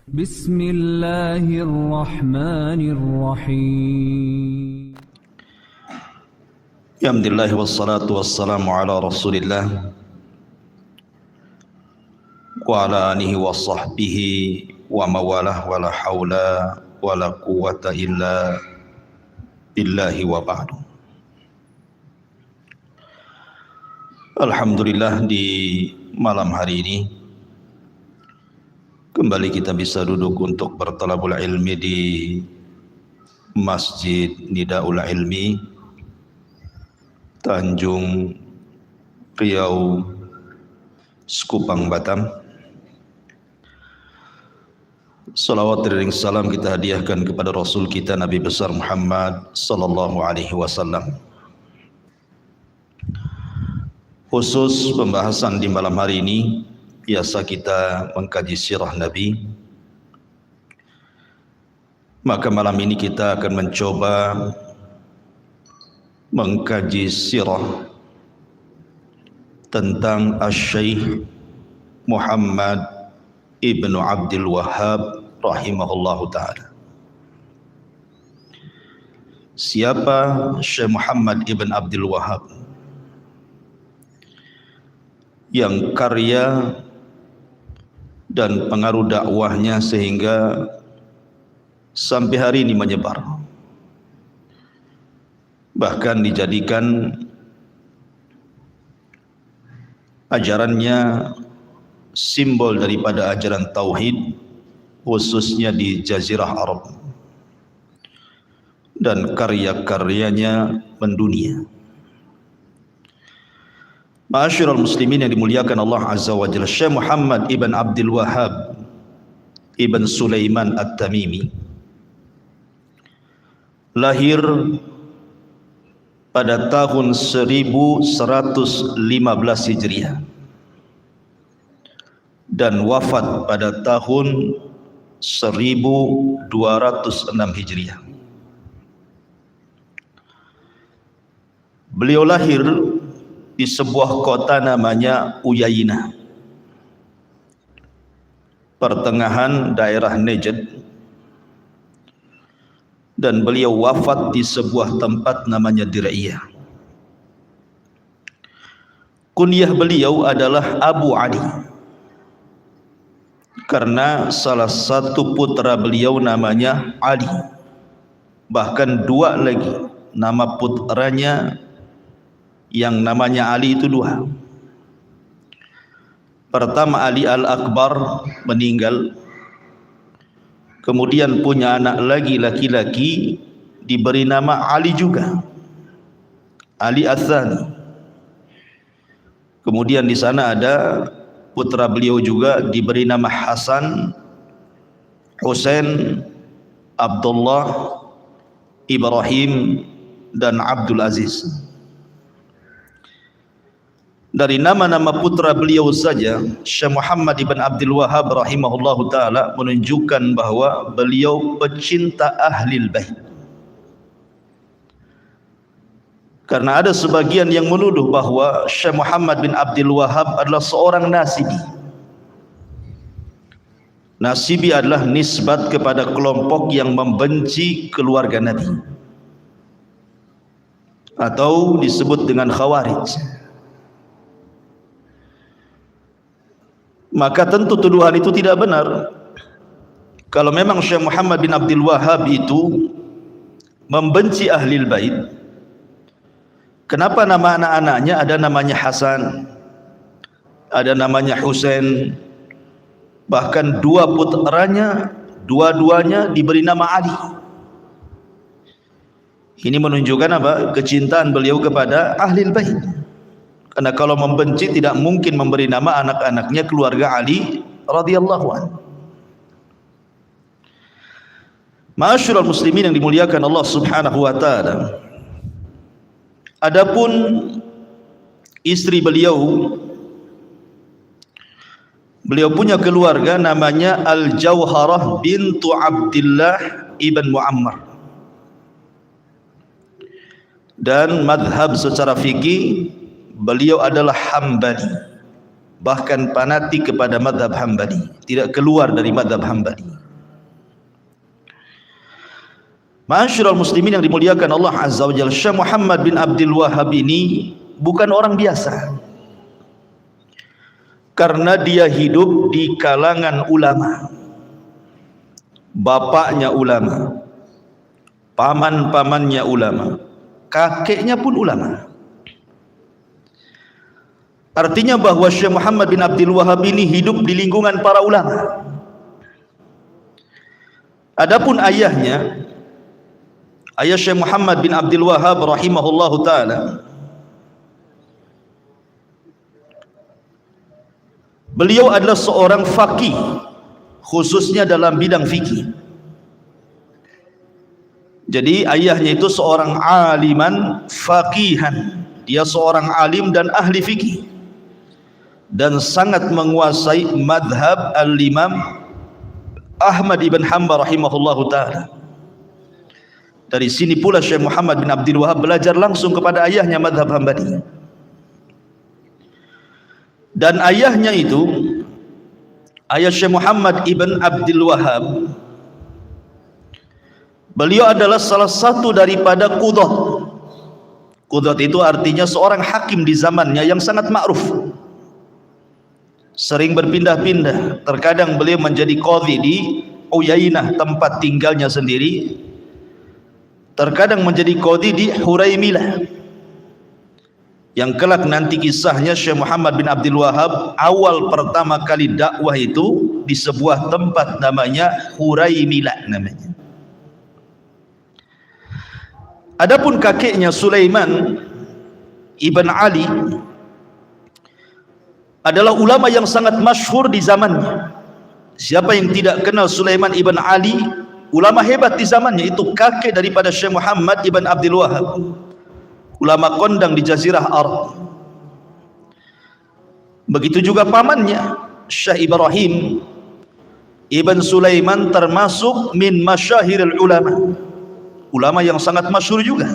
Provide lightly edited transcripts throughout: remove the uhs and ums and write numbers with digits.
Bismillahirrahmanirrahim. Alhamdulillah wassalatu wassalamu ala Rasulillah wa ala alihi wa sahbihi wa mawalah wa la hawla wa la quwwata illa billahi wa ba'du. Alhamdulillah, di malam hari ini kembali kita bisa duduk untuk bertalabul ilmi di Masjid Nidaul Ilmi Tanjung Priau, Sekupang, Batam. Salawat dan salam kita hadiahkan kepada Rasul kita Nabi besar Muhammad sallallahu alaihi wasallam. Khusus pembahasan di malam hari ini, biasa kita mengkaji sirah Nabi. Maka malam ini kita akan mencoba mengkaji sirah tentang Asy-Syaikh Muhammad ibn Abdul Wahhab rahimahullahu ta'ala. Siapa Syekh Muhammad ibn Abdul Wahhab? Yang karya dan pengaruh dakwahnya sehingga sampai hari ini menyebar, bahkan dijadikan ajarannya simbol daripada ajaran tauhid, khususnya di Jazirah Arab, dan karya-karyanya mendunia. Ma'asyiral muslimin yang dimuliakan Allah Azza wa Jalla, Syekh Muhammad ibn Abdul Wahhab ibn Sulaiman At-Tamimi lahir pada tahun 1115 Hijriah dan wafat pada tahun 1206 Hijriah. Beliau lahir di sebuah kota namanya Uyainah, pertengahan daerah Najd, dan beliau wafat di sebuah tempat namanya Dir'iyah. Kunyah beliau adalah Abu Ali, karena salah satu putra beliau namanya Ali, bahkan dua lagi nama putranya yang namanya Ali itu dua. Pertama Ali Al-Akbar meninggal, kemudian punya anak lagi laki-laki diberi nama Ali juga, Ali Ats-Tsani. Kemudian di sana ada putra beliau juga diberi nama Hasan, Husain, Abdullah, Ibrahim, dan Abdul Aziz. Dari nama-nama putra beliau saja, Syekh Muhammad ibn Abdul Wahhab rahimahullahu ta'ala menunjukkan bahwa beliau pecinta Ahlul Bait. Karena ada sebagian yang menuduh bahwa Syekh Muhammad bin Abdul Wahhab adalah seorang Nasibi. Nasibi adalah nisbat kepada kelompok yang membenci keluarga Nabi, atau disebut dengan Khawarij. Maka tentu tuduhan itu tidak benar. Kalau memang Syekh Muhammad bin Abdul Wahhab itu membenci Ahlul Bait, kenapa nama anak-anaknya ada namanya Hasan, ada namanya Husain, bahkan dua putranya dua-duanya diberi nama Ali? Ini menunjukkan apa? Kecintaan beliau kepada Ahlul Bait. Karena kalau membenci tidak mungkin memberi nama anak-anaknya keluarga Ali radhiyallahu anhu. Ma'asyiral muslimin yang dimuliakan Allah Subhanahu wa taala. Adapun istri beliau punya keluarga namanya Al-Jauharah bintu Abdullah ibn Muammar. Dan madhab secara fikih beliau adalah Hambali, bahkan fanatik kepada madhab Hambali, tidak keluar dari madhab Hambali. Ma'asyiral muslimin yang dimuliakan Allah Azza wa Jalla, Syekh Muhammad bin Abdul Wahhab ini bukan orang biasa, karena dia hidup di kalangan ulama. Bapaknya ulama, paman-pamannya ulama, kakeknya pun ulama. Artinya bahwa Syekh Muhammad bin Abdul Wahhab ini hidup di lingkungan para ulama. Adapun ayahnya, ayah Syekh Muhammad bin Abdul Wahhab rahimahullahu taala, beliau adalah seorang faqih, khususnya dalam bidang fikih. Jadi ayahnya itu seorang aliman faqihan, dia seorang alim dan ahli fikih, dan sangat menguasai madhab al-Imam Ahmad ibn Hanbal rahimahullahu ta'ala. Dari sini pula Syekh Muhammad bin Abdul Wahhab belajar langsung kepada ayahnya madhab Hambali. Dan ayahnya itu, ayah Syekh Muhammad ibn Abdul Wahhab, beliau adalah salah satu daripada qudhat. Qudhat itu artinya seorang hakim di zamannya yang sangat ma'ruf, sering berpindah-pindah. Terkadang beliau menjadi qadhi di Uyainah, tempat tinggalnya sendiri. Terkadang menjadi qadhi di Huraimilah, yang kelak nanti kisahnya Syekh Muhammad bin Abdul Wahhab awal pertama kali dakwah itu di sebuah tempat namanya Huraimilah namanya. Adapun kakeknya Sulaiman ibn Ali adalah ulama yang sangat masyhur di zamannya. Siapa yang tidak kenal Sulaiman ibn Ali, ulama hebat di zamannya, itu kakek daripada Syekh Muhammad ibn Abdul Wahhab, ulama kondang di Jazirah Arab. Begitu juga pamannya Syekh Ibrahim ibn Sulaiman, termasuk min masyahiril ulama, ulama yang sangat masyhur juga.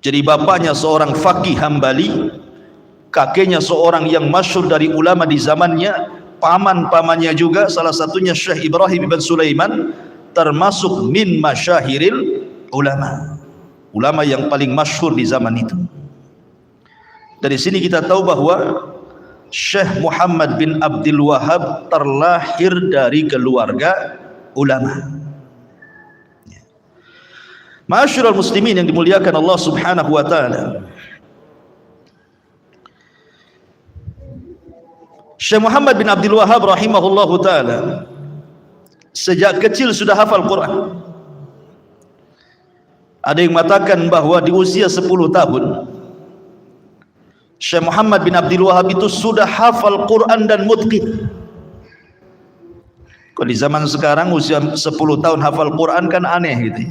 Jadi bapaknya seorang faqih Hambali, kakeknya seorang yang masyhur dari ulama di zamannya, paman-pamannya juga salah satunya Syekh Ibrahim ibn Sulaiman, termasuk min masyahiril ulama, ulama yang paling masyhur di zaman itu. Dari sini kita tahu bahwa Syekh Muhammad bin Abdul Wahhab terlahir dari keluarga ulama. Ma'asyiral muslimin yang dimuliakan Allah Subhanahu wa taala, Syekh Muhammad bin Abdul Wahhab rahimahullahu taala sejak kecil sudah hafal Quran. Ada yang mengatakan bahwa di usia 10 tahun Syekh Muhammad bin Abdul Wahhab itu sudah hafal Quran dan mutqin. Kalau di zaman sekarang usia 10 tahun hafal Quran kan aneh gitu.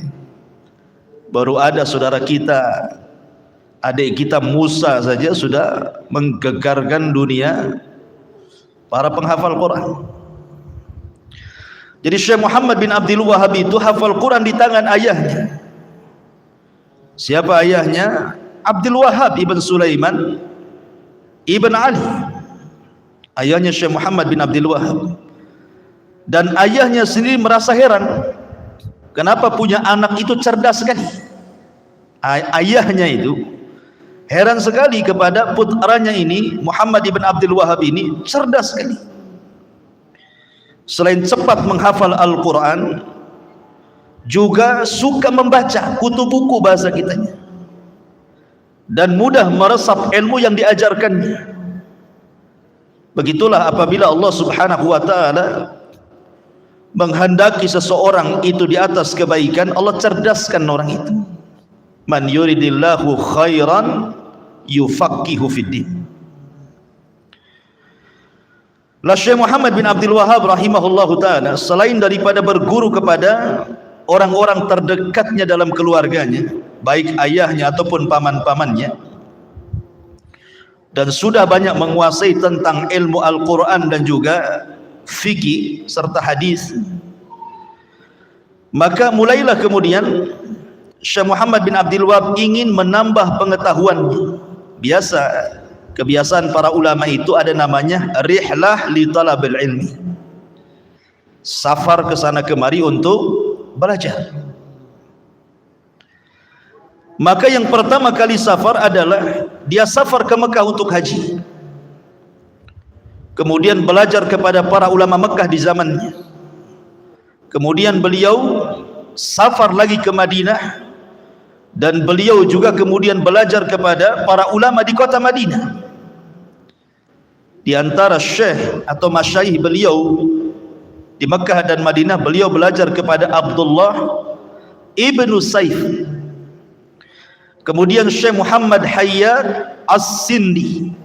Baru ada saudara kita, adik kita Musa saja sudah menggegarkan dunia para penghafal Quran. Jadi Syekh Muhammad bin Abdul Wahhab itu hafal Quran di tangan ayahnya. Siapa ayahnya? Abdul Wahhab ibn Sulaiman ibn Ali, ayahnya Syekh Muhammad bin Abdul Wahhab. Dan ayahnya sendiri merasa heran, kenapa punya anak itu cerdas sekali. Ayahnya itu heran sekali kepada putranya ini, Muhammad ibn Abdul Wahhab ini cerdas sekali. Selain cepat menghafal Al-Quran, juga suka membaca kutu buku bahasa kitanya, dan mudah meresap ilmu yang diajarkannya. Begitulah apabila Allah Subhanahu wa ta'ala menghendaki seseorang itu di atas kebaikan, Allah cerdaskan orang itu. Man yuridillahu khairan yufaqihu fiddin. Syekh Muhammad bin Abdul Wahhab rahimahullahu ta'ala, selain daripada berguru kepada orang-orang terdekatnya dalam keluarganya, baik ayahnya ataupun paman-pamannya, dan sudah banyak menguasai tentang ilmu Al-Quran dan juga fikih serta hadis, maka mulailah kemudian Syekh Muhammad bin Abdul Wahhab ingin menambah pengetahuannya. Kebiasaan para ulama itu ada namanya rihlah li talabil ilmi, safar ke sana kemari untuk belajar. Maka yang pertama kali safar adalah dia safar ke Mekah untuk haji. Kemudian belajar kepada para ulama Mekah di zamannya. Kemudian beliau safar lagi ke Madinah, dan beliau juga kemudian belajar kepada para ulama di kota Madinah. Di antara syekh atau masyayikh beliau di Mekah dan Madinah, beliau belajar kepada Abdullah ibnu Saif, kemudian Syekh Muhammad Hayyad As-Sindi,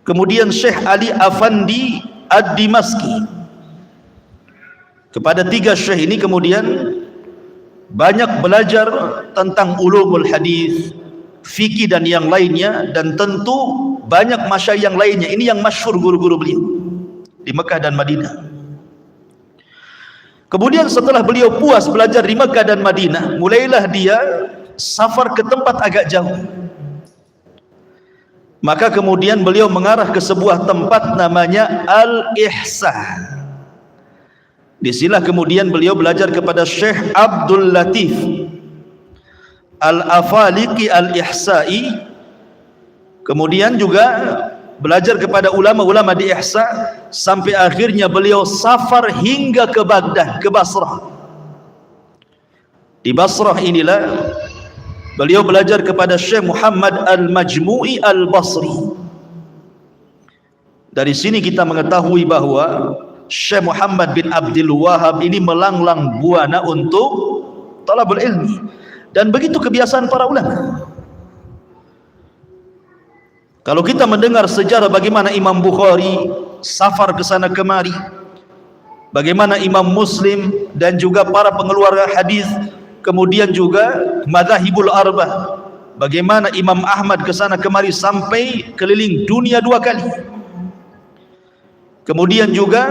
kemudian Syekh Ali Afandi Ad-Dimaski. Kepada tiga syekh ini kemudian banyak belajar tentang ulumul hadis, fikih dan yang lainnya, dan tentu banyak masyayikh yang lainnya. Ini yang masyhur guru-guru beliau di Mekah dan Madinah. Kemudian setelah beliau puas belajar di Mekah dan Madinah, mulailah dia safar ke tempat agak jauh. Maka kemudian beliau mengarah ke sebuah tempat namanya Al-Ihsa. Di sinilah kemudian beliau belajar kepada Syekh Abdul Latif Al-Afaliqi Al-Ihsa'i. Kemudian juga belajar kepada ulama-ulama di Ihsa, sampai akhirnya beliau safar hingga ke Baghdad, ke Basrah. Di Basrah inilah beliau belajar kepada Syekh Muhammad Al-Majmu'i Al-Basri. Dari sini kita mengetahui bahwa Syekh Muhammad bin Abdul Wahab ini melanglang buana untuk talabul ilmi, dan begitu kebiasaan para ulama. Kalau kita mendengar sejarah bagaimana Imam Bukhari safar ke sana kemari, bagaimana Imam Muslim dan juga para pengeluar hadis, kemudian juga madzhabul arba, bagaimana Imam Ahmad ke sana kemari sampai keliling dunia 2 kali. Kemudian juga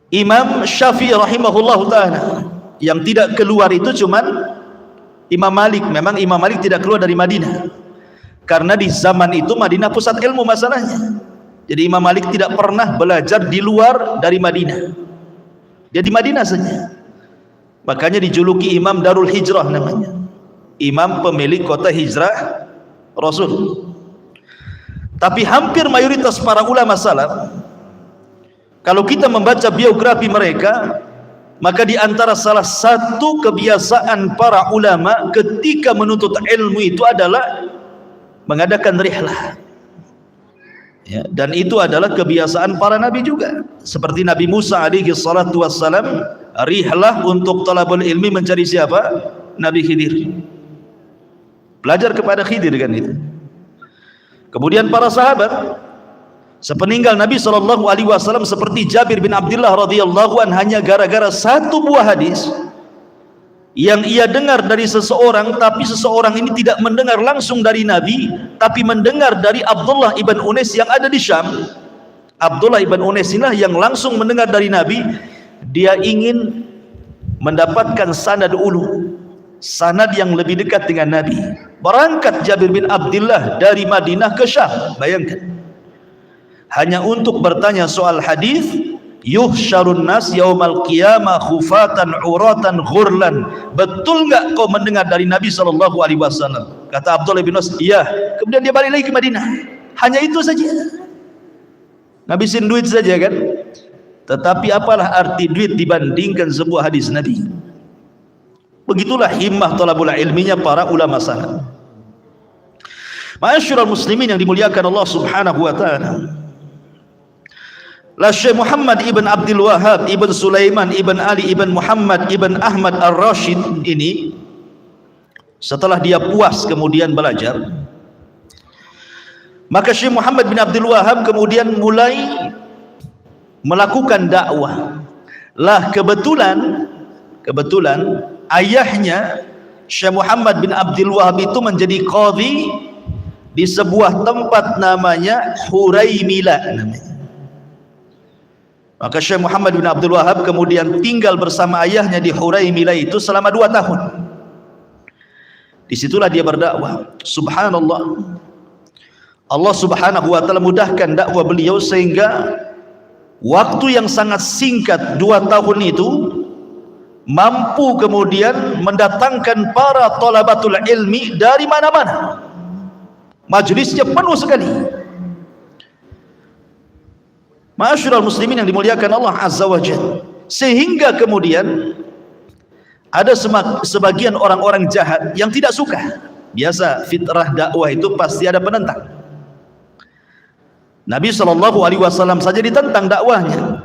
Imam Syafi'i rahimahullah ta'ala, yang tidak keluar itu cuman Imam Malik. Memang Imam Malik tidak keluar dari Madinah, karena di zaman itu Madinah pusat ilmu masalahnya. Jadi Imam Malik tidak pernah belajar di luar dari Madinah, dia di Madinah saja. Makanya dijuluki Imam Darul Hijrah namanya, imam pemilik kota hijrah Rasul. Tapi hampir mayoritas para ulama salaf, kalau kita membaca biografi mereka, maka di antara salah satu kebiasaan para ulama ketika menuntut ilmu itu adalah mengadakan rihlah. Ya, dan itu adalah kebiasaan para nabi juga. Seperti Nabi Musa alaihi salatu wassalam, rihlah untuk talabul ilmi mencari siapa? Nabi Khidir. Belajar kepada Khidir kan itu. Kemudian para sahabat sepeninggal Nabi SAW seperti Jabir bin Abdullah radhiyallahu anhu, hanya gara-gara satu buah hadis yang ia dengar dari seseorang, tapi seseorang ini tidak mendengar langsung dari Nabi, tapi mendengar dari Abdullah ibn Unais yang ada di Syam. Abdullah ibn Unais inilah yang langsung mendengar dari Nabi. Dia ingin mendapatkan sanad ulu, sanad yang lebih dekat dengan Nabi. Berangkat Jabir bin Abdullah dari Madinah ke Syam, bayangkan, hanya untuk bertanya soal hadis. Yuhsyarun nas yaumal qiyamah khufatan uratan ghurlan. Betul enggak kau mendengar dari Nabi SAW? Kata Abdullah bin Mas'ud, iya. Kemudian dia balik lagi ke Madinah. Hanya itu saja, ngabisin duit saja kan. Tetapi apalah arti duit dibandingkan sebuah hadis Nabi? Begitulah himmah talabul ilminya para ulama salaf. Ma'asyiral muslimin yang dimuliakan Allah Subhanahu wa taala. La Syekh Muhammad ibn Abdul Wahab ibn Sulaiman ibn Ali ibn Muhammad ibn Ahmad Ar-Rashid ini, setelah dia puas kemudian belajar, maka Syekh Muhammad bin Abdul Wahab kemudian mulai melakukan dakwah. Lah kebetulan ayahnya Syekh Muhammad bin Abdul Wahab itu menjadi qadhi di sebuah tempat namanya Huraymila namanya. Maka Syekh Muhammad bin Abdul Wahab kemudian tinggal bersama ayahnya di Huraymila itu selama 2 tahun. Disitulah dia berdakwah. Subhanallah, Allah Subhanahu wa ta'ala mudahkan dakwah beliau sehingga waktu yang sangat singkat 2 tahun itu mampu kemudian mendatangkan para thalabatul ilmi dari mana-mana. Majlisnya penuh sekali. Ma'asyiral muslimin yang dimuliakan Allah Azza wa Jalla. Sehingga kemudian ada sebagian orang-orang jahat yang tidak suka. Biasa fitrah dakwah itu pasti ada penentang. Nabi SAW saja ditentang dakwahnya.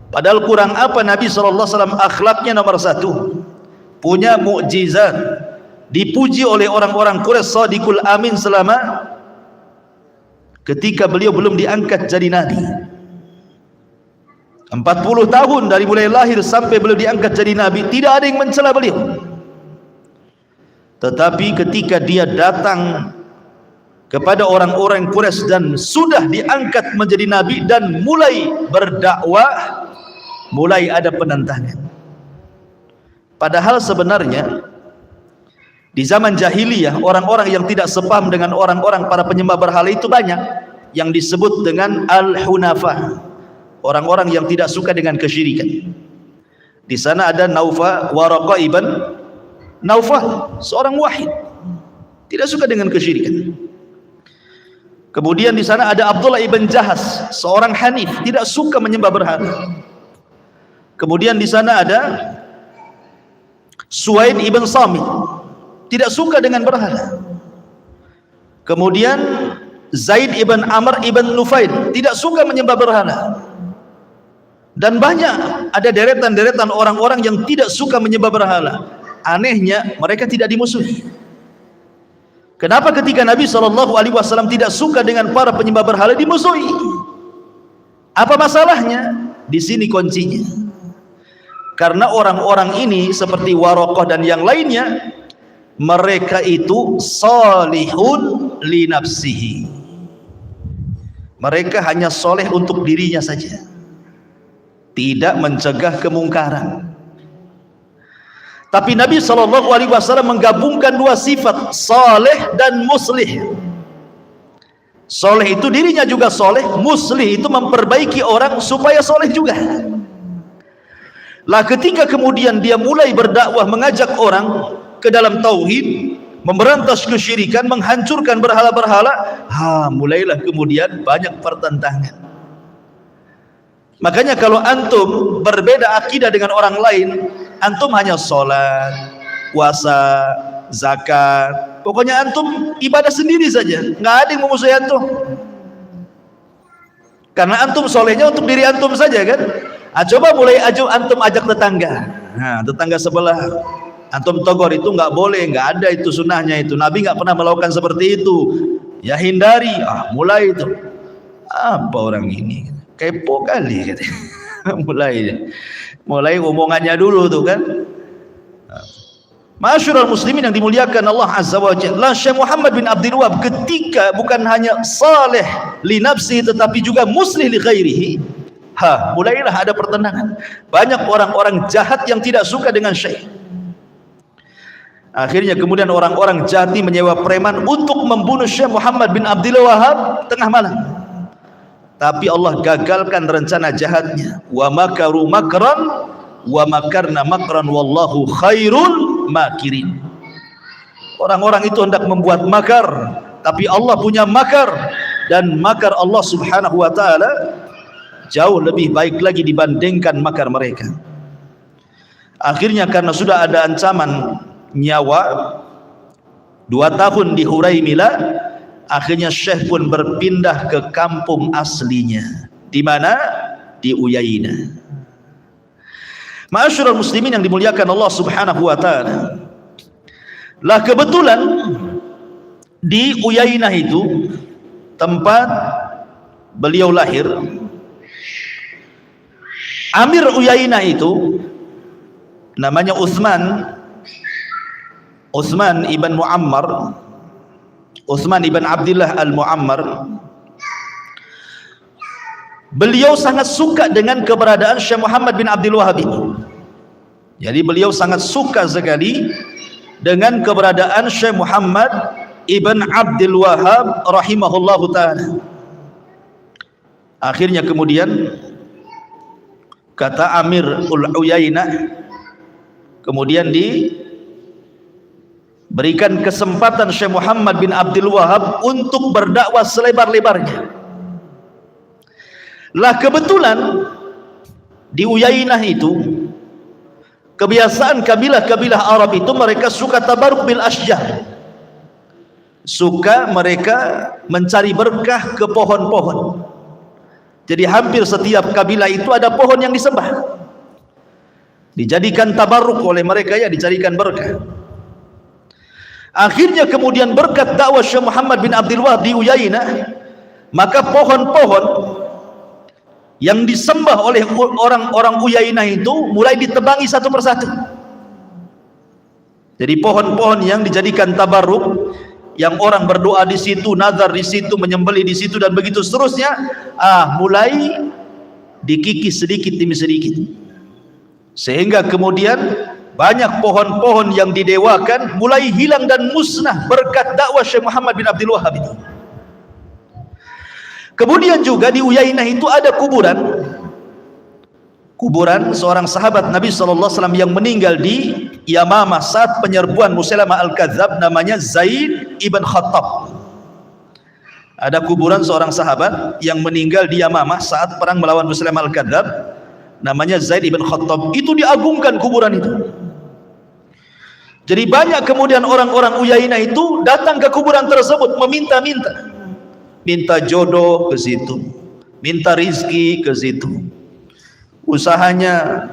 Padahal kurang apa Nabi SAW? Akhlaknya nomor 1, punya mukjizat, dipuji oleh orang-orang Quraisy Shadiqul Amin selama ketika beliau belum diangkat jadi Nabi. 40 tahun dari mulai lahir sampai beliau diangkat jadi Nabi, tidak ada yang mencela beliau. Tetapi ketika dia datang kepada orang-orang Quraisy dan sudah diangkat menjadi Nabi dan mulai berdakwah, mulai ada penentangan. Padahal sebenarnya di zaman jahiliyah, orang-orang yang tidak sepaham dengan orang-orang para penyembah berhala itu banyak, yang disebut dengan al-hunafa, orang-orang yang tidak suka dengan kesyirikan. Di sana ada Waraqah ibn Naufal, seorang wahid, tidak suka dengan kesyirikan. Kemudian di sana ada Abdullah ibn Jahas, seorang hanif, tidak suka menyembah berhala. Kemudian di sana ada Suwaid ibn Samit, tidak suka dengan berhala. Kemudian Zaid ibn Amr ibn Nufail, tidak suka menyembah berhala. Dan banyak ada deretan-deretan orang-orang yang tidak suka menyembah berhala. Anehnya mereka tidak dimusuhi. Kenapa ketika Nabi SAW tidak suka dengan para penyembah berhala dimusuhi? Apa masalahnya? Di sini kuncinya. Karena orang-orang ini seperti Waraqah dan yang lainnya, mereka itu salihun li nafsihi. Mereka hanya soleh untuk dirinya saja, tidak mencegah kemungkaran. Tapi Nabi SAW menggabungkan 2 sifat, saleh dan muslih. Soleh itu dirinya juga soleh, muslih itu memperbaiki orang supaya soleh juga. Lah ketika kemudian dia mulai berdakwah, mengajak orang ke dalam tauhid, memberantas kesyirikan, menghancurkan berhala-berhala, mulailah kemudian banyak pertentangan. Makanya kalau antum berbeda akidah dengan orang lain, antum hanya sholat, puasa, zakat, pokoknya antum ibadah sendiri saja, nggak ada yang memusuhi antum. Karena antum solehnya untuk diri antum saja kan. Coba mulai antum ajak tetangga, tetangga sebelah, antum togor, itu nggak boleh, nggak ada itu sunnahnya itu, Nabi nggak pernah melakukan seperti itu, ya hindari. Mulai itu, apa orang ini kepo kali gitu. mulai omongannya dulu tuh kan. Ma'asyiral muslimin yang dimuliakan Allah Azza wa Jalla, Syekh Muhammad bin Abdul Wahab ketika bukan hanya saleh li nafsi tetapi juga muslih li ghairihi, mulailah ada pertentangan. Banyak orang-orang jahat yang tidak suka dengan Syekh. Akhirnya kemudian orang-orang jahat ini menyewa preman untuk membunuh Syekh Muhammad bin Abdul Wahab tengah malam. Tapi Allah gagalkan rencana jahatnya. Wa makaru makran wa makarna makran wallahu khairul makirin. Orang-orang itu hendak membuat makar, tapi Allah punya makar, dan makar Allah Subhanahu wa taala jauh lebih baik lagi dibandingkan makar mereka. Akhirnya karena sudah ada ancaman nyawa, 2 tahun di Huraimilah, akhirnya Syekh pun berpindah ke kampung aslinya. Di mana? Di Uyainah. Ma'asyiral muslimin yang dimuliakan Allah Subhanahu wa taala. Lah kebetulan di Uyainah itu tempat beliau lahir, Amir Uyainah itu namanya Utsman ibn Muammar, Utsman ibn Abdullah al-Muammar. Beliau sangat suka dengan keberadaan Syekh Muhammad bin Abdul Wahab ini. Jadi beliau sangat suka sekali dengan keberadaan Syekh Muhammad ibn Abdul Wahab rahimahullahu ta'ala. Akhirnya kemudian kata Amir Uyainah, kemudian diberikan kesempatan Syekh Muhammad bin Abdul Wahab untuk berdakwah selebar-lebarnya. Lah kebetulan di Uyainah itu kebiasaan kabilah-kabilah Arab itu mereka suka tabarruk bil asjar, suka mereka mencari berkah ke pohon-pohon. Jadi hampir setiap kabilah itu ada pohon yang disembah, dijadikan tabarruk oleh mereka, ya dicarikan berkah. Akhirnya kemudian berkat dakwah Syekh Muhammad bin Abdul Wahab di Uyainah, maka pohon-pohon yang disembah oleh orang-orang Uyainah itu mulai ditebangi satu persatu. Jadi pohon-pohon yang dijadikan tabarruk, yang orang berdoa di situ, nazar di situ, menyembelih di situ, dan begitu seterusnya, mulai dikikis sedikit demi sedikit, sehingga kemudian banyak pohon-pohon yang didewakan mulai hilang dan musnah berkat dakwah Syekh Muhammad bin Abdul Wahab itu. Kemudian juga di Uyainah itu ada kuburan seorang sahabat Nabi SAW yang meninggal di Yamamah saat penyerbuan Musailamah Al-Kadzab, namanya Zaid ibn Khattab. Ada kuburan seorang sahabat yang meninggal di Yamamah saat perang melawan Musailamah Al-Kadzab, namanya Zaid ibn Khattab. Itu diagungkan kuburan itu. Jadi banyak kemudian orang-orang Uyainah itu datang ke kuburan tersebut meminta-minta, minta jodoh ke situ, minta rizki ke situ, usahanya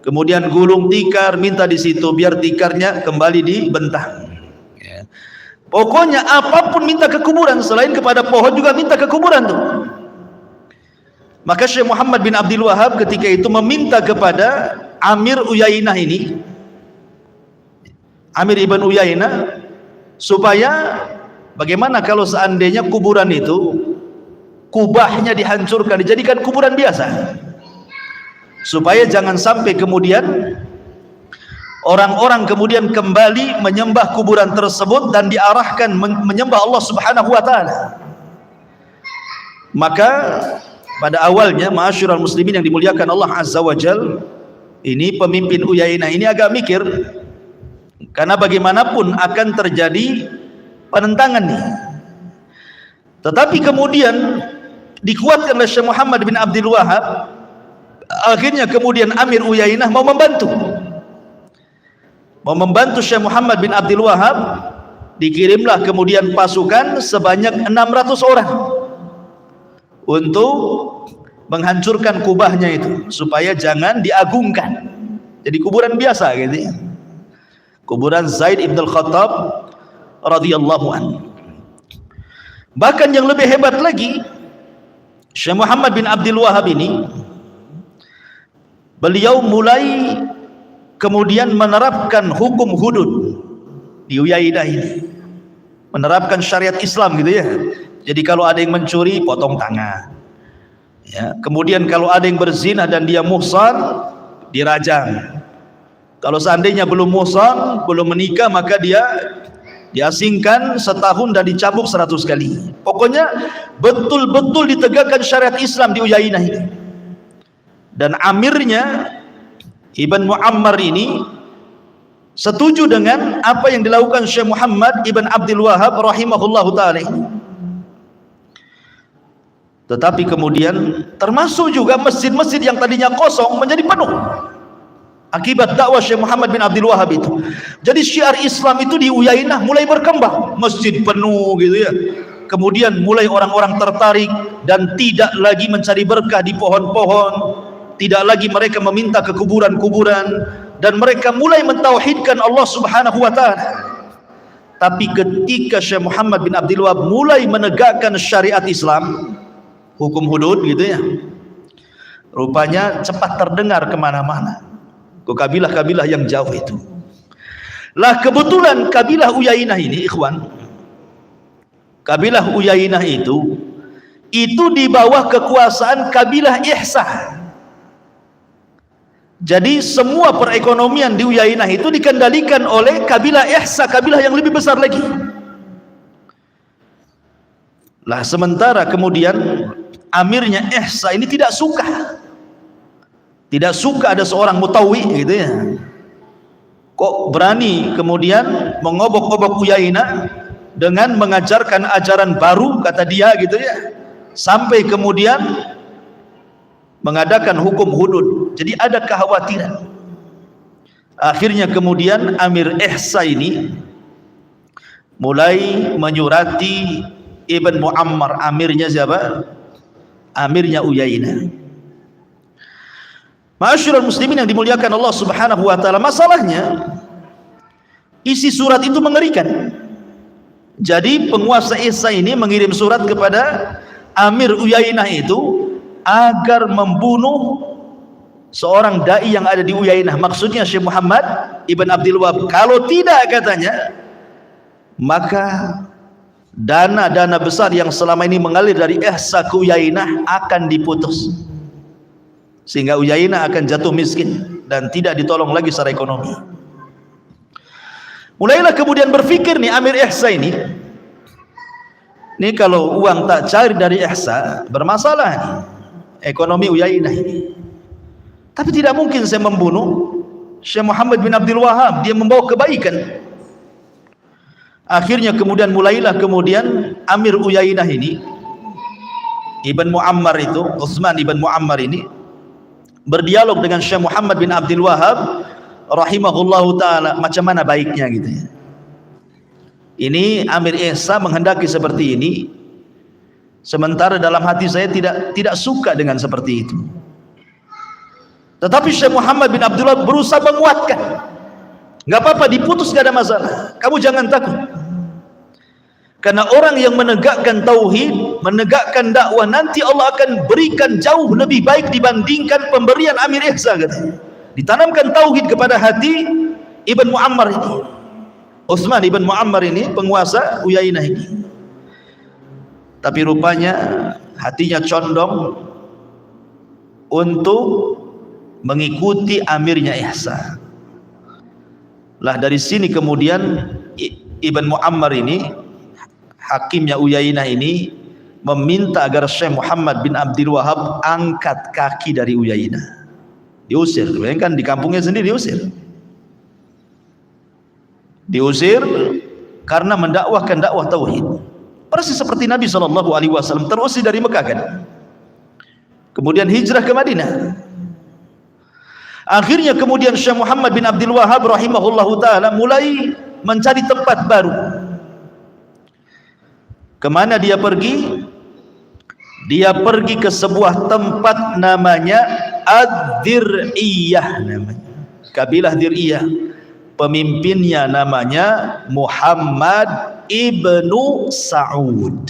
kemudian gulung tikar, minta di situ biar tikarnya kembali dibentang. Pokoknya apapun minta ke kuburan, selain kepada pohon juga minta ke kuburan tuh. Maka Syekh Muhammad bin Abdul Wahab ketika itu meminta kepada Amir Uyainah ini, Amir ibn Uyainah, supaya bagaimana kalau seandainya kuburan itu kubahnya dihancurkan, dijadikan kuburan biasa, supaya jangan sampai kemudian orang-orang kemudian kembali menyembah kuburan tersebut dan diarahkan menyembah Allah Subhanahu wa taala. Maka pada awalnya, ma'asyiral muslimin yang dimuliakan Allah Azza wa Jal, ini pemimpin Uyainah ini agak mikir, karena bagaimanapun akan terjadi penentangan nih. Tetapi kemudian dikuatkan oleh Syekh Muhammad bin Abdul Wahab. Akhirnya kemudian Amir Uyainah mau membantu Syekh Muhammad bin Abdul Wahab. Dikirimlah kemudian pasukan sebanyak 600 orang untuk menghancurkan kubahnya itu, supaya jangan diagungkan jadi kuburan biasa gitu ya. Kuburan Zaid ibn Khattab radhiyallahu anhu. Bahkan yang lebih hebat lagi, Syekh Muhammad bin Abdul Wahab ini, beliau mulai kemudian menerapkan hukum hudud di Uyainah ini, menerapkan syariat Islam gitu ya. Jadi kalau ada yang mencuri, potong tangan ya. Kemudian kalau ada yang berzina dan dia muhsan, dirajam. Kalau seandainya belum muhsan, belum menikah, maka dia diasingkan setahun dan dicambuk 100 kali. Pokoknya betul-betul ditegakkan syariat Islam di Uyainah ini. Dan amirnya Ibn Muammar ini setuju dengan apa yang dilakukan Syekh Muhammad ibn Abdul Wahab rahimahullahu ta'ala. Tetapi kemudian termasuk juga masjid-masjid yang tadinya kosong menjadi penuh akibat dakwah Syekh Muhammad bin Abdul Wahab itu. Jadi syiar Islam itu di Uyainah mulai berkembang, masjid penuh gitu ya. Kemudian mulai orang-orang tertarik dan tidak lagi mencari berkah di pohon-pohon, tidak lagi mereka meminta ke kuburan-kuburan, dan mereka mulai mentauhidkan Allah Subhanahu wa taala. Tapi ketika Syekh Muhammad bin Abdul Wahab mulai menegakkan syariat Islam, hukum hudud gitu ya, rupanya cepat terdengar kemana-mana ke kabilah-kabilah yang jauh itu. Lah kebetulan kabilah Uyainah ini, ikhwan, kabilah Uyainah itu di bawah kekuasaan kabilah Ihsah. Jadi semua perekonomian di Uyainah itu dikendalikan oleh kabilah Ihsah, kabilah yang lebih besar lagi. Lah sementara kemudian amirnya Ihsah ini tidak suka tidak suka ada seorang mutawwi gitu ya. Kok berani kemudian mengobok-obok Uyainah dengan mengajarkan ajaran baru kata dia gitu ya, sampai kemudian mengadakan hukum hudud. Jadi ada kekhawatiran. Akhirnya kemudian Amir Ihsa ini mulai menyurati Ibn Muammar. Amirnya siapa? Amirnya Uyainah. Ma'asyiral muslimin yang dimuliakan Allah Subhanahu wa taala, masalahnya isi surat itu mengerikan. Jadi penguasa Ihsa ini mengirim surat kepada Amir Uyainah itu agar membunuh seorang dai yang ada di Uyainah, maksudnya Syekh Muhammad Ibn Abdul Wahab. Kalau tidak, katanya, maka dana-dana besar yang selama ini mengalir dari Ihsa ke Uyainah akan diputus, sehingga Uyainah akan jatuh miskin dan tidak ditolong lagi secara ekonomi. Mulailah kemudian berpikir nih Amir Ihsa ini kalau uang tak cari dari Ihsa, bermasalah nih ekonomi Uyainah ini. Tapi tidak mungkin saya membunuh Syekh Muhammad bin Abdul Wahab, dia membawa kebaikan. Akhirnya kemudian mulailah kemudian Amir Uyainah ini, Ibn Muammar itu, Utsman Ibn Muammar ini berdialog dengan Syekh Muhammad bin Abdul Wahab rahimahullahu taala, macam mana baiknya gitu ya. Ini Amir Ihsa menghendaki seperti ini, sementara dalam hati saya tidak suka dengan seperti itu. Tetapi Syekh Muhammad bin Abdul Wahab berusaha menguatkan, nggak apa-apa, diputus, nggak ada masalah, kamu jangan takut. Karena orang yang menegakkan tauhid, menegakkan dakwah, nanti Allah akan berikan jauh lebih baik dibandingkan pemberian Amir Ihsa, katanya. Ditanamkan tauhid kepada hati Ibn Muammar ini, Utsman Ibn Muammar ini, penguasa Uyainah ini. Tapi rupanya hatinya condong untuk mengikuti amirnya Ihsa. Lah dari sini kemudian Ibn Muammar ini, hakimnya Uyainah ini, meminta agar Syekh Muhammad bin Abdul Wahab angkat kaki dari Uyainah. Diusir, kan di kampungnya sendiri diusir karena mendakwahkan dakwah tauhid. Persis seperti Nabi SAW terusir dari Mekah kan, kemudian hijrah ke Madinah. Akhirnya kemudian Syekh Muhammad bin Abdul Wahab rahimahullahu taala mulai mencari tempat baru. Kemana dia pergi? Dia pergi ke sebuah tempat namanya Ad-Dir'iyah, namanya kabilah Dir'iyah. Pemimpinnya namanya Muhammad ibnu Sa'ud.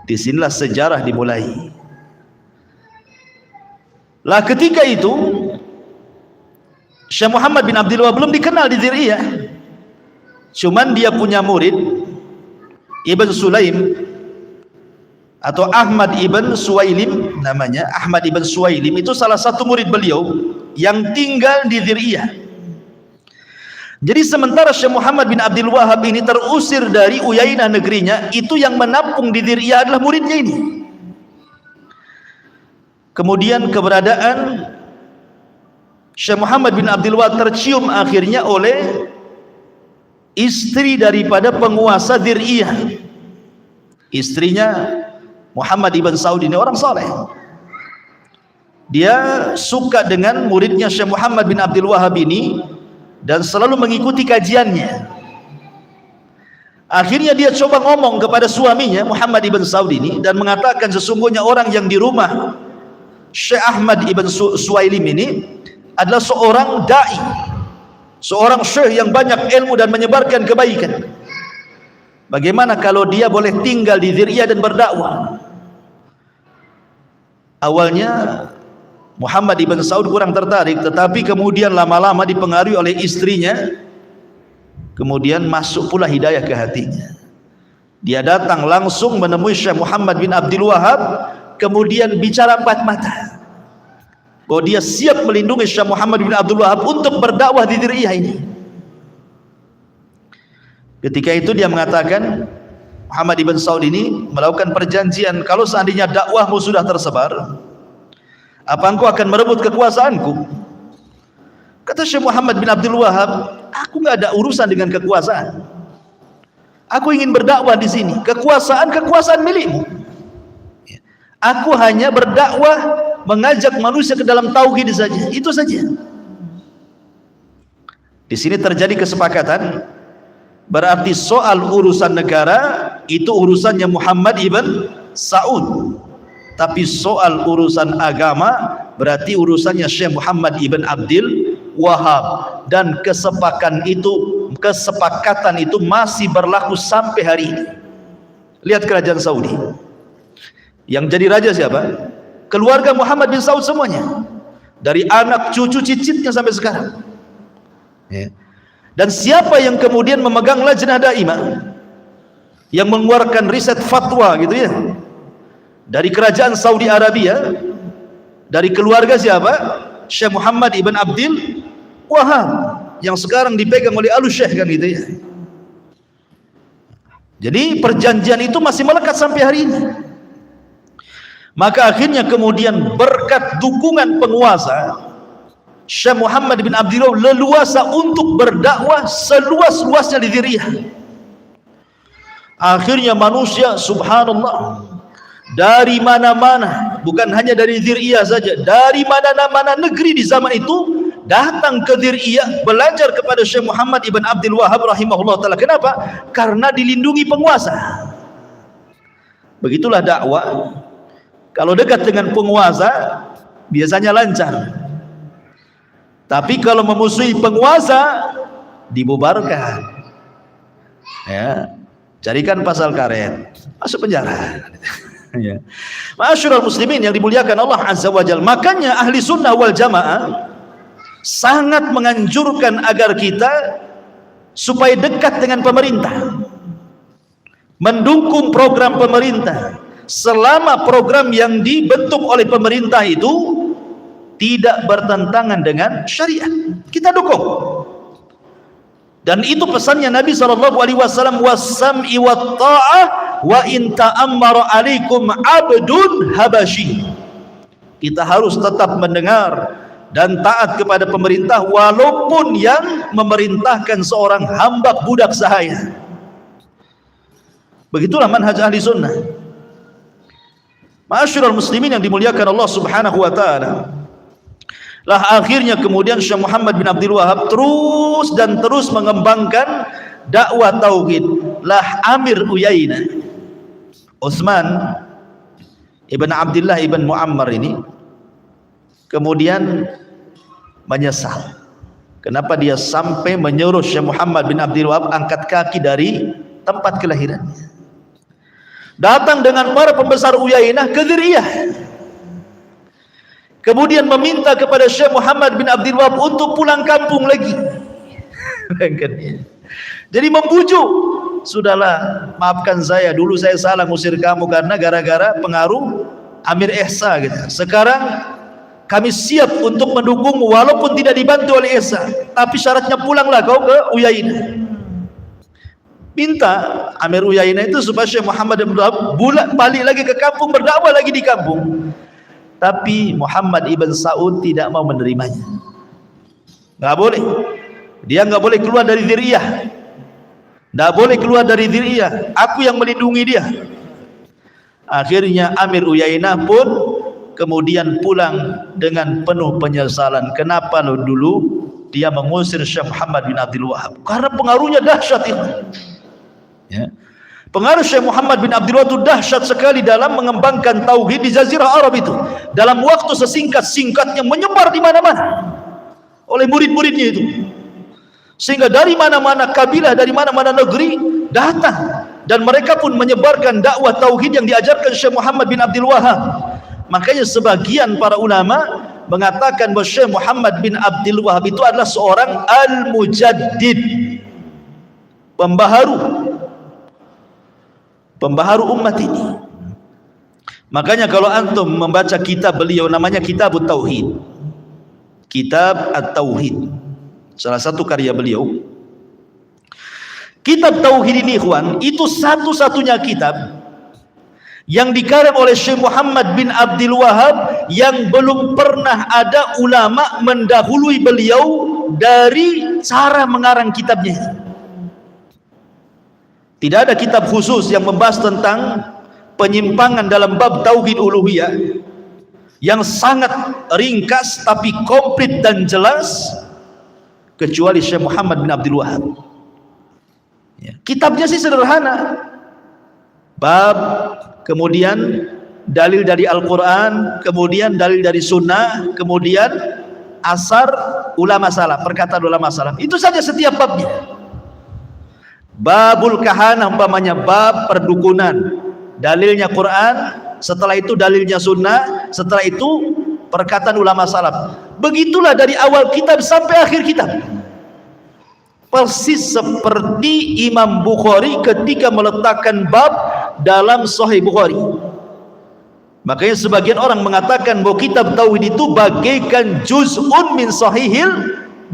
Disinilah sejarah dimulai. Lah ketika itu Syekh Muhammad bin Abdul Wahab belum dikenal di Dir'iyah, cuman dia punya murid Ibn Sulaim atau Ahmad ibn Suwailim namanya. Ahmad ibn Suwailim itu salah satu murid beliau yang tinggal di Dir'iyah. Jadi sementara Syekh Muhammad bin Abdul Wahab ini terusir dari Uyainah negerinya, itu yang menampung di Dir'iyah adalah muridnya ini. Kemudian keberadaan Syekh Muhammad bin Abdul Wahab tercium akhirnya oleh istri daripada penguasa Dir'iyah. Istrinya Muhammad ibn Saud ini orang saleh. Dia suka dengan muridnya Syekh Muhammad bin Abdul Wahab ini dan selalu mengikuti kajiannya. Akhirnya dia coba ngomong kepada suaminya Muhammad ibn Saud ini dan mengatakan sesungguhnya orang yang di rumah Syekh Ahmad ibn Suwailim ini adalah seorang dai, seorang syekh yang banyak ilmu dan menyebarkan kebaikan. Bagaimana kalau dia boleh tinggal di Dir'iyah dan berdakwah? Awalnya Muhammad ibn Saud kurang tertarik, tetapi kemudian lama-lama dipengaruhi oleh istrinya, kemudian masuk pula hidayah ke hatinya. Dia datang langsung menemui Syekh Muhammad bin Abdul Wahab, kemudian bicara empat mata bahwa dia siap melindungi Syekh Muhammad bin Abdul Wahab untuk berdakwah di Dir'iyah ini. Ketika itu dia mengatakan, Muhammad ibn Saud ini melakukan perjanjian, kalau seandainya dakwahmu sudah tersebar, Apa engkau akan merebut kekuasaanku? Kata Syekh Muhammad bin Abdul Wahab, aku nggak ada urusan dengan kekuasaan. Aku ingin berdakwah di sini. Kekuasaan milikmu. Aku hanya berdakwah, mengajak manusia ke dalam tauhid saja. Itu saja. Di sini terjadi kesepakatan. Berarti soal urusan negara itu urusannya Muhammad ibn Saud. Tapi soal urusan agama berarti urusannya Syekh Muhammad ibn Abdul Wahab. Dan kesepakatan itu masih berlaku sampai hari ini. Lihat kerajaan Saudi. Yang jadi raja siapa? Keluarga Muhammad bin Saud semuanya. Dari anak, cucu, cicitnya sampai sekarang. Ya. Dan siapa yang kemudian memegang lajnah daimah, yang mengeluarkan riset fatwa gitu ya, dari kerajaan Saudi Arabia, dari keluarga siapa? Syekh Muhammad ibn Abdul Wahab, yang sekarang dipegang oleh Al-Syekh kan gitu ya. Jadi perjanjian itu masih melekat sampai hari ini. Maka akhirnya kemudian berkat dukungan penguasa, Syekh Muhammad bin Abdul Wahab leluasa untuk berdakwah seluas-luasnya di Diriyah. Akhirnya manusia subhanallah dari mana-mana, bukan hanya dari Diriyah saja, dari mana-mana negeri di zaman itu datang ke Diriyah belajar kepada Syekh Muhammad ibn Abdul Wahab rahimahullah ta'ala. Kenapa? Karena dilindungi penguasa. Begitulah dakwah. Kalau dekat dengan penguasa biasanya lancar. Tapi kalau memusuhi penguasa dibubarkan. Ya, carikan pasal karet, masuk penjara. Ya. Ma'asyiral muslimin yang dimuliakan Allah Azza wa Jalla. Makanya ahli sunnah wal jamaah sangat menganjurkan agar kita supaya dekat dengan pemerintah, mendukung program pemerintah selama program yang dibentuk oleh pemerintah itu tidak bertentangan dengan syariat, kita dukung. Dan itu pesannya Nabi SAW, was-sam'i wat-ta'ah wa in ta'ammara alaikum abdun habasyi. Kita harus tetap mendengar dan taat kepada pemerintah walaupun yang memerintahkan seorang hamba budak sahaya. Begitulah manhaj ahli sunnah. Ma'asyiral muslimin yang dimuliakan Allah Subhanahu wa taala. Lah akhirnya kemudian Syekh Muhammad bin Abdul Wahab terus mengembangkan dakwah tauhid. Lah Amir Uyainah Utsman ibn Abdullah ibn Muammar ini kemudian menyesal. Kenapa dia sampai menyuruh Syekh Muhammad bin Abdul Wahab angkat kaki dari tempat kelahirannya, datang dengan para pembesar Uyainah ke Diriyah, kemudian meminta kepada Syekh Muhammad bin Abdul Wahab untuk pulang kampung lagi. Jadi membujuk, sudahlah maafkan saya, dulu saya salah ngusir kamu karena gara-gara pengaruh Amir Ihsa gitu. Sekarang kami siap untuk mendukungmu walaupun tidak dibantu oleh Ihsa, tapi syaratnya pulanglah kau ke Uyainah. Minta Amir Uyainah itu supaya Syekh Muhammad bin Abdul Wahab balik lagi ke kampung, berdakwah lagi di kampung. Tapi Muhammad ibn Saud tidak mau menerimanya. Nggak boleh. Dia nggak boleh keluar dari Diriyah. Nggak boleh keluar dari Diriyah. Aku yang melindungi dia. Akhirnya Amir Uyainah pun kemudian pulang dengan penuh penyesalan. Kenapa lo dulu dia mengusir Syekh Muhammad bin Abdul Wahab? Karena pengaruhnya dahsyat itu. Ya. Pengaruh Syekh Muhammad bin Abdul Wahab itu dahsyat sekali dalam mengembangkan tauhid di Jazirah Arab itu. Dalam waktu sesingkat-singkatnya menyebar di mana-mana oleh murid-muridnya itu. Sehingga dari mana-mana kabilah, dari mana-mana negeri datang dan mereka pun menyebarkan dakwah tauhid yang diajarkan Syekh Muhammad bin Abdul Wahab. Makanya sebagian para ulama mengatakan bahwa Syekh Muhammad bin Abdul Wahab itu adalah seorang al-mujaddid, pembaharu umat ini. Makanya kalau antum membaca kitab beliau namanya Kitab Tauhid, Kitab At-Tauhid, salah satu karya beliau. Kitab Tauhid ini ikhwan, itu satu-satunya kitab yang dikarang oleh Syekh Muhammad bin Abdul Wahab, yang belum pernah ada ulama mendahului beliau dari cara mengarang kitabnya. Tidak ada kitab khusus yang membahas tentang penyimpangan dalam bab tauhid uluhiyah yang sangat ringkas tapi komplit dan jelas kecuali Syekh Muhammad bin Abdul Wahab. Kitabnya sih sederhana, bab, kemudian dalil dari Al-Quran, kemudian dalil dari Sunnah, kemudian asar ulama salaf, perkataan ulama salaf. Itu saja setiap babnya. Babul kahanah umpamanya bab perdukunan, dalilnya Quran, setelah itu dalilnya Sunnah, setelah itu perkataan ulama salaf. Begitulah dari awal kitab sampai akhir kitab. Persis seperti Imam Bukhari ketika meletakkan bab dalam Sahih Bukhari. Makanya sebagian orang mengatakan bahwa kitab tauhid itu bagaikan juz'un min Sahihil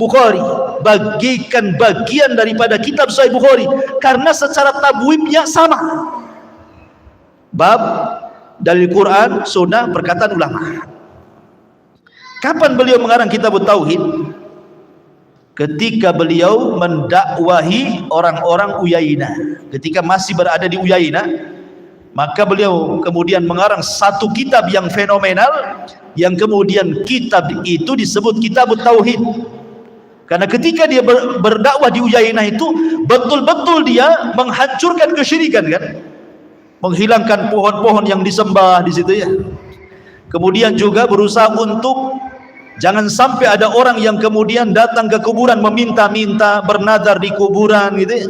Bukhari, bagaikan bagian daripada kitab Sahih Bukhari, karena secara tabwibnya sama. Bab, dalil Quran, Sunnah, perkataan ulama. Kapan beliau mengarang kitab tauhid? Ketika beliau mendakwahi orang-orang Uyainah, ketika masih berada di Uyainah, maka beliau kemudian mengarang satu kitab yang fenomenal, yang kemudian kitab itu disebut kitab tauhid. Karena ketika dia berdakwah di Uyainah itu betul-betul dia menghancurkan kesyirikan, kan, menghilangkan pohon-pohon yang disembah di situ ya. Kemudian juga berusaha untuk jangan sampai ada orang yang kemudian datang ke kuburan meminta-minta, bernadar di kuburan gitu ya.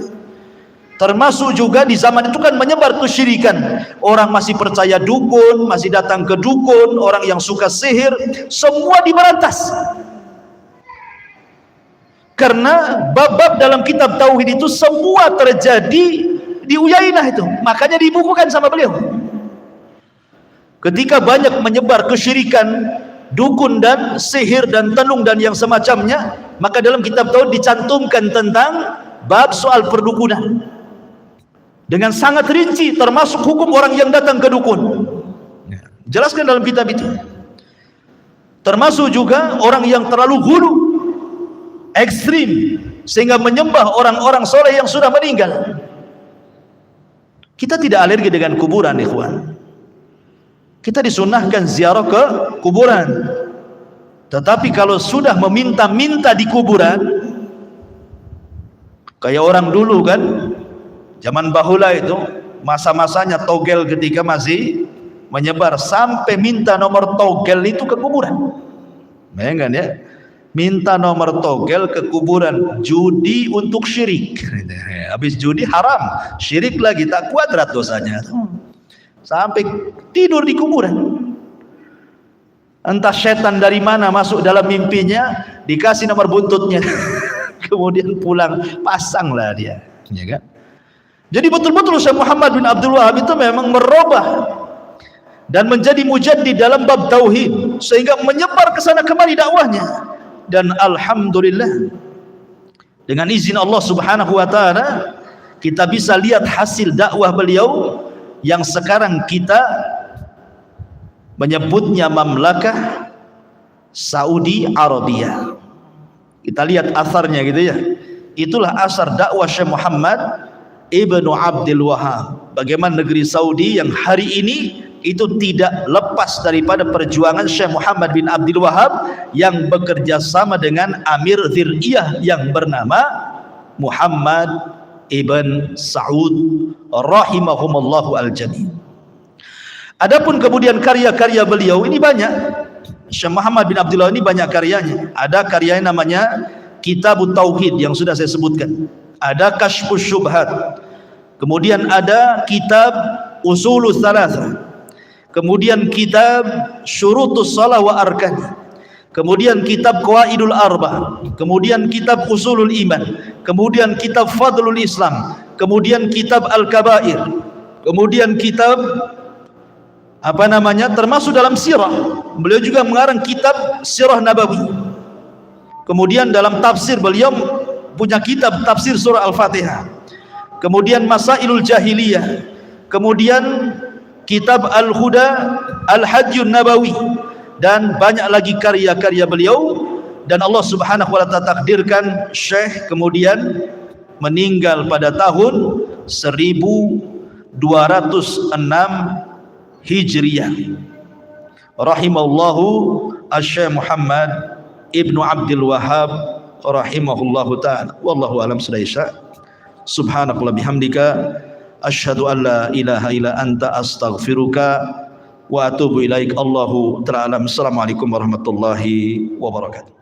Termasuk juga di zaman itu kan menyebar kesyirikan. Orang masih percaya dukun, masih datang ke dukun, orang yang suka sihir, semua diberantas. Karena bab-bab dalam kitab tauhid itu semua terjadi di Uyainah itu. Makanya dibukukan sama beliau. Ketika banyak menyebar kesyirikan, dukun dan sihir dan tenung dan yang semacamnya, maka dalam kitab tauhid dicantumkan tentang bab soal perdukunan dengan sangat rinci, termasuk hukum orang yang datang ke dukun. Jelaskan dalam kitab itu. Termasuk juga orang yang terlalu hulu, ekstrim, sehingga menyembah orang-orang soleh yang sudah meninggal. Kita tidak alergi dengan kuburan, ikhwan. Kita disunahkan ziarah ke kuburan. Tetapi kalau sudah meminta-minta di kuburan, kayak orang dulu kan, zaman bahula itu, masa-masanya togel ketika masih menyebar, sampai minta nomor togel itu ke kuburan. Bayangkan ya, minta nomor togel ke kuburan, judi untuk syirik. Habis judi haram, syirik lagi, tak kuadrat dosanya. Sampai tidur di kuburan. Entah setan dari mana masuk dalam mimpinya, dikasih nomor buntutnya. Kemudian pulang, pasanglah dia, ya kan? Jadi betul-betul Syekh Muhammad bin Abdul Wahab itu memang merubah dan menjadi mujaddid dalam bab tauhid, sehingga menyebar ke sana kemari dakwahnya. Dan alhamdulillah, dengan izin Allah Subhanahu wa taala, kita bisa lihat hasil dakwah beliau yang sekarang kita menyebutnya Mamlakah Saudi Arabia. Kita lihat asarnya gitu ya. Itulah asar dakwah Syekh Muhammad Ibnu Abdul Wahab. Bagaimana negeri Saudi yang hari ini itu tidak lepas daripada perjuangan Syekh Muhammad bin Abdul Wahab yang bekerja sama dengan Amir Dzir'iyah yang bernama Muhammad ibn Saud rahimahumallahu al-jami'. Adapun kemudian karya-karya beliau ini banyak. Syekh Muhammad bin Abdul Wahab ini banyak karyanya. Ada karyanya namanya Kitabut Tauhid yang sudah saya sebutkan. Ada Kashfus Syubhat. Kemudian ada kitab Usulus Tsalatsah. Kemudian kitab Syurutus Shalah wa Arkani. Kemudian kitab Qawaidul Arba. Kemudian kitab Usulul Iman. Kemudian kitab Fadlul Islam. Kemudian kitab Al-Kabair. Kemudian kitab termasuk dalam sirah. Beliau juga mengarang kitab Sirah Nabawi. Kemudian dalam tafsir beliau punya kitab tafsir surah Al-Fatihah. Kemudian Masailul Jahiliyah. Kemudian kitab Al-Huda, Al-Hajjun Nabawi, dan banyak lagi karya-karya beliau. Dan Allah Subhanahu wa taala takdirkan Syekh kemudian meninggal pada tahun 1206 Hijriah. Rahimallahu Asy-Syaikh Muhammad Ibnu Abdul Wahhab rahimahullahu taala. Wallahu alam sudaisha. Subhanakallah bihamdika asyhadu an la ilaha illa anta astaghfiruka wa atubu ilaik. Allahu ta'ala. Assalamualaikum warahmatullahi wabarakatuh.